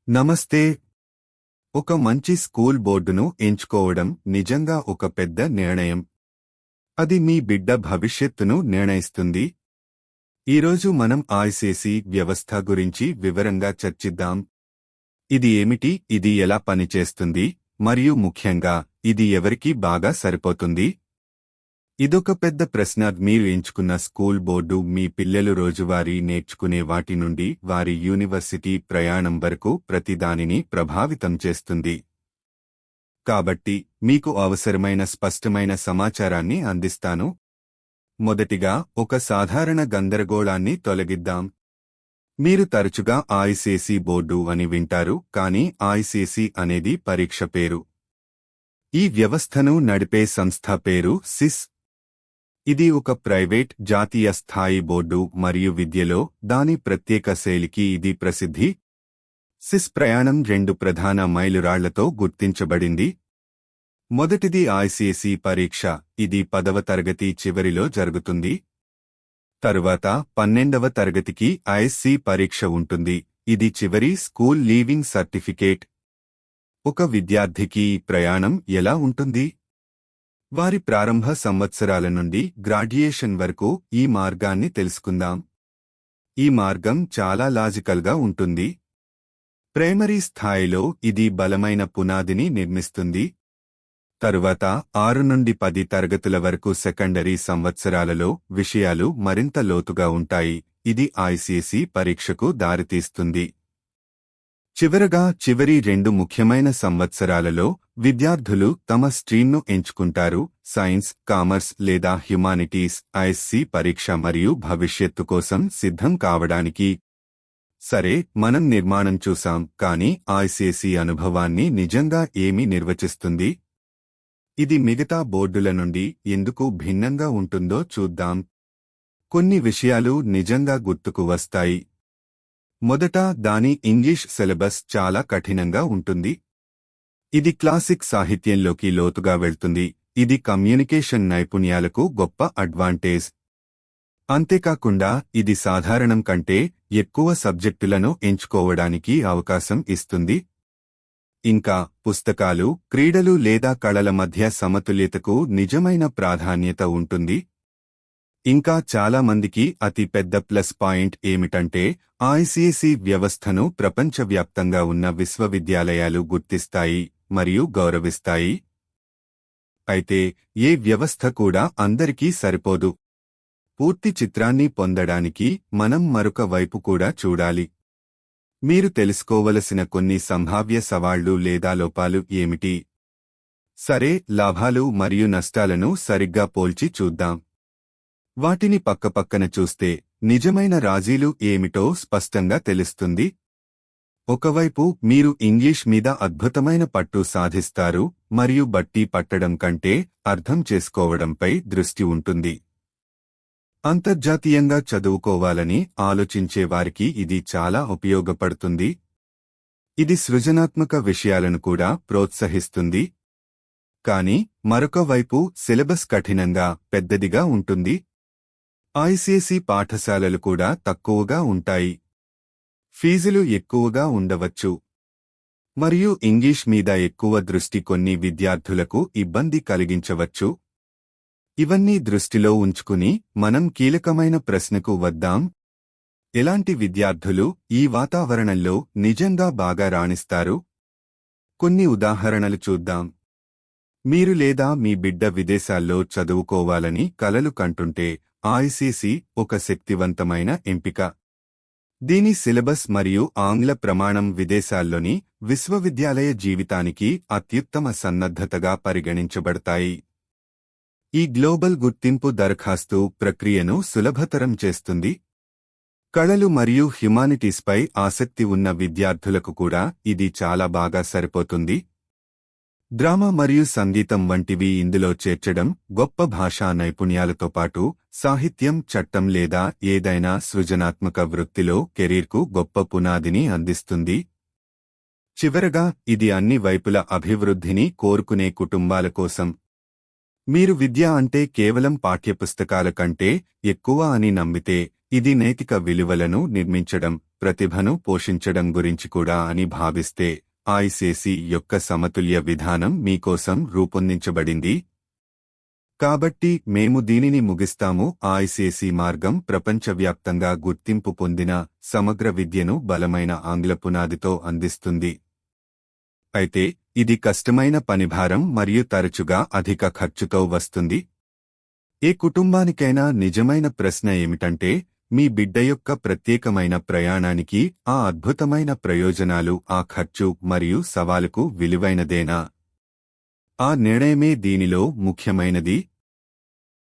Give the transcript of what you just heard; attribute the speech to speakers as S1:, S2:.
S1: నమస్తే. ఒక మంచి స్కూల్ బోర్డును ఎంచుకోవడం నిజంగా ఒక పెద్ద నిర్ణయం. అది మీ బిడ్డ భవిష్యత్తును నిర్ణయిస్తుంది. ఈరోజు మనం ఐసిఎస్ఈ వ్యవస్థ గురించి వివరంగా చర్చిద్దాం. ఇది ఏమిటి, ఇది ఎలా పనిచేస్తుంది, మరియు ముఖ్యంగా ఇది ఎవరికి బాగా సరిపోతుంది? ఇదొక పెద్ద ప్రశ్న. మీరు ఎంచుకున్న స్కూల్ బోర్డు మీ పిల్లలు రోజువారీ నేర్చుకునే వాటి నుండి వారి యూనివర్సిటీ ప్రయాణం వరకు ప్రతిదానిని ప్రభావితం చేస్తుంది. కాబట్టి మీకు అవసరమైన స్పష్టమైన సమాచారాన్ని అందిస్తాను. మొదటిగా, ఒక సాధారణ గందరగోళాన్ని తొలగిద్దాం. మీరు తరచుగా ఐసిఎస్ఈ బోర్డు అని వింటారు, కానీ ఐసిఎస్ఈ అనేది పరీక్ష పేరు. ఈ వ్యవస్థను నడిపే సంస్థ పేరు సిస్. ఇది ఒక ప్రైవేట్ జాతీయ స్థాయి బోర్డు మరియు విద్యలో దాని ప్రత్యేక శైలికి ఇది ప్రసిద్ధి. సిస్ ప్రయాణం రెండు ప్రధాన మైలురాళ్లతో గుర్తించబడింది. మొదటిది ఐసిఎస్ఈ పరీక్ష. ఇది 10వ తరగతి చివరిలో జరుగుతుంది. తరువాత 12వ తరగతికి ఐఎస్సి పరీక్ష ఉంటుంది. ఇది చివరి స్కూల్ లీవింగ్ సర్టిఫికేట్. ఒక విద్యార్థికి ఈ ప్రయాణం ఎలా ఉంటుంది? వారి ప్రారంభ సంవత్సరాల నుండి గ్రాడ్యుయేషన్ వరకు ఈ మార్గాన్ని తెలుసుకుందాం. ఈ మార్గం చాలా లాజికల్గా ఉంటుంది. ప్రైమరీ స్థాయిలో ఇది బలమైన పునాదిని నిర్మిస్తుంది. తరువాత 6 నుండి 10 తరగతుల వరకు సెకండరీ సంవత్సరాలలో విషయాలు మరింత లోతుగా ఉంటాయి. ఇది ఐసిఎస్ఈ పరీక్షకు దారితీస్తుంది. చివరగా, చివరి 2 ముఖ్యమైన సంవత్సరాలలో విద్యార్థులు తమ స్ట్రీమ్ను ఎంచుకుంటారు: సైన్స్, కామర్స్ లేదా హ్యుమానిటీస్. ఐఎస్సి పరీక్ష మరియు భవిష్యత్తు కోసం సిద్ధం కావడానికి. సరే, మనం నిర్మాణం చూసాం, కానీ ఐసిఎస్ఈ అనుభవాన్ని నిజంగా ఏమి నిర్వచిస్తుంది? ఇది మిగతా బోర్డుల నుండి ఎందుకు భిన్నంగా ఉంటుందో చూద్దాం. కొన్ని విషయాలు నిజంగా గుర్తుకు వస్తాయి. మొదట, దాని ఇంగ్లీష్ సిలబస్ చాలా కఠినంగా ఉంటుంది. ఇది క్లాసిక్ సాహిత్యంలోకి లోతుగా వెళ్తుంది. ఇది కమ్యూనికేషన్ నైపుణ్యాలకు గొప్ప అడ్వాంటేజ్. అంతేకాకుండా ఇది సాధారణం కంటే ఎక్కువ సబ్జెక్టులను ఎంచుకోవడానికి అవకాశం ఇస్తుంది. ఇంకా, పుస్తకాలు, క్రీడలు లేదా కళల మధ్య సమతుల్యతకు నిజమైన ప్రాధాన్యత ఉంటుంది. ఇంకా చాలా మందికి అతి పెద్ద ప్లస్ పాయింట్ ఏమిటంటే, ఐసిఎస్ఈ వ్యవస్థను ప్రపంచవ్యాప్తంగా ఉన్న విశ్వవిద్యాలయాలు గుర్తిస్తాయి మరియు గౌరవిస్తాయి. అయితే ఏ వ్యవస్థ కూడా అందరికీ సరిపోదు. పూర్తి చిత్రాన్ని పొందడానికి మనం మరొక వైపు కూడా చూడాలి. మీరు తెలుసుకోవలసిన కొన్ని సంభావ్య సవాళ్లు లేదా లోపాలు ఏమిటి? సరే, లాభాలు మరియు నష్టాలను సరిగ్గా పోల్చి చూద్దాం. వాటిని పక్కపక్కన చూస్తే నిజమైన రాజీలు ఏమిటో స్పష్టంగా తెలుస్తుంది. ఒకవైపు మీరు ఇంగ్లీష్ మీద అద్భుతమైన పట్టు సాధిస్తారు మరియు బట్టి పట్టడం కంటే అర్థం చేసుకోవడంపై దృష్టి ఉంటుంది. అంతర్జాతీయంగా చదువుకోవాలని ఆలోచించేవారికి ఇది చాలా ఉపయోగపడుతుంది. ఇది సృజనాత్మక విషయాలను కూడా ప్రోత్సహిస్తుంది. కానీ మరొక వైపు సిలబస్ కఠినంగా, పెద్దదిగా ఉంటుంది. ఐసిఎస్ఈ పాఠశాలలు కూడా తక్కువగా ఉంటాయి. ఫీజులు ఎక్కువగా ఉండవచ్చు. మరియు ఇంగ్లీష్ మీద ఎక్కువ దృష్టి కొన్ని విద్యార్థులకు ఇబ్బంది కలిగించవచ్చు. ఇవన్నీ దృష్టిలో ఉంచుకుని మనం కీలకమైన ప్రశ్నకు వద్దాం. ఎలాంటి విద్యార్థులు ఈ వాతావరణంలో నిజంగా బాగా రాణిస్తారు? కొన్ని ఉదాహరణలు చూద్దాం. మీరు లేదా మీ బిడ్డ విదేశాల్లో చదువుకోవాలని కలలు కంటుంటే ఐసిఎస్ఈ ఒక శక్తివంతమైన ఎంపిక. దీని సిలబస్ మరియు ఆంగ్ల ప్రమాణం విదేశాల్లోని విశ్వవిద్యాలయ జీవితానికి అత్యుత్తమ సన్నద్ధతగా పరిగణించబడతాయి. ఈ గ్లోబల్ గుర్తింపు దరఖాస్తు ప్రక్రియను సులభతరం చేస్తుంది. కళలు మరియు హ్యుమానిటీస్పై ఆసక్తి ఉన్న విద్యార్థులకు కూడా ఇది చాలా బాగా సరిపోతుంది. డ్రామా మరియు సంగీతం వంటివి ఇందులో చేర్చడం గొప్ప భాషా నైపుణ్యాలతో పాటు సాహిత్యం, చట్టం లేదా ఏదైనా సృజనాత్మక వృత్తిలో కెరీర్కు గొప్ప పునాదిని అందిస్తుంది. చివరగా, ఇది అన్ని వైపుల అభివృద్ధిని కోరుకునే కుటుంబాల కోసం. మీరు విద్య అంటే కేవలం పాఠ్యపుస్తకాల కంటే ఎక్కువ అని నమ్మితే ఇది నైతిక విలువలను నిర్మించడం, ప్రతిభను పోషించడం గురించి కూడా అని భావిస్తే ఐసిఎస్ఈ యొక్క సమతుల్య విధానం మీకోసం రూపొందించబడింది. కాబట్టి మేము దీనిని ముగిస్తాము. ఐసిఎస్ఈ మార్గం ప్రపంచవ్యాప్తంగా గుర్తింపు పొందిన సమగ్ర విద్యను బలమైన ఆంగ్ల పునాదితో అందిస్తుంది. అయితే ఇది కష్టమైన పనిభారం మరియు తరచుగా అధిక ఖర్చుతో వస్తుంది. ఏ కుటుంబానికైనా నిజమైన ప్రశ్న ఏమిటంటే, మీ బిడ్డ యొక్క ప్రత్యేకమైన ప్రయాణానికి ఆ అద్భుతమైన ప్రయోజనాలు ఆ ఖర్చు మరియు సవాలుకు విలువైనదేనా? ఆ నిర్ణయమే దీనిలో ముఖ్యమైనది.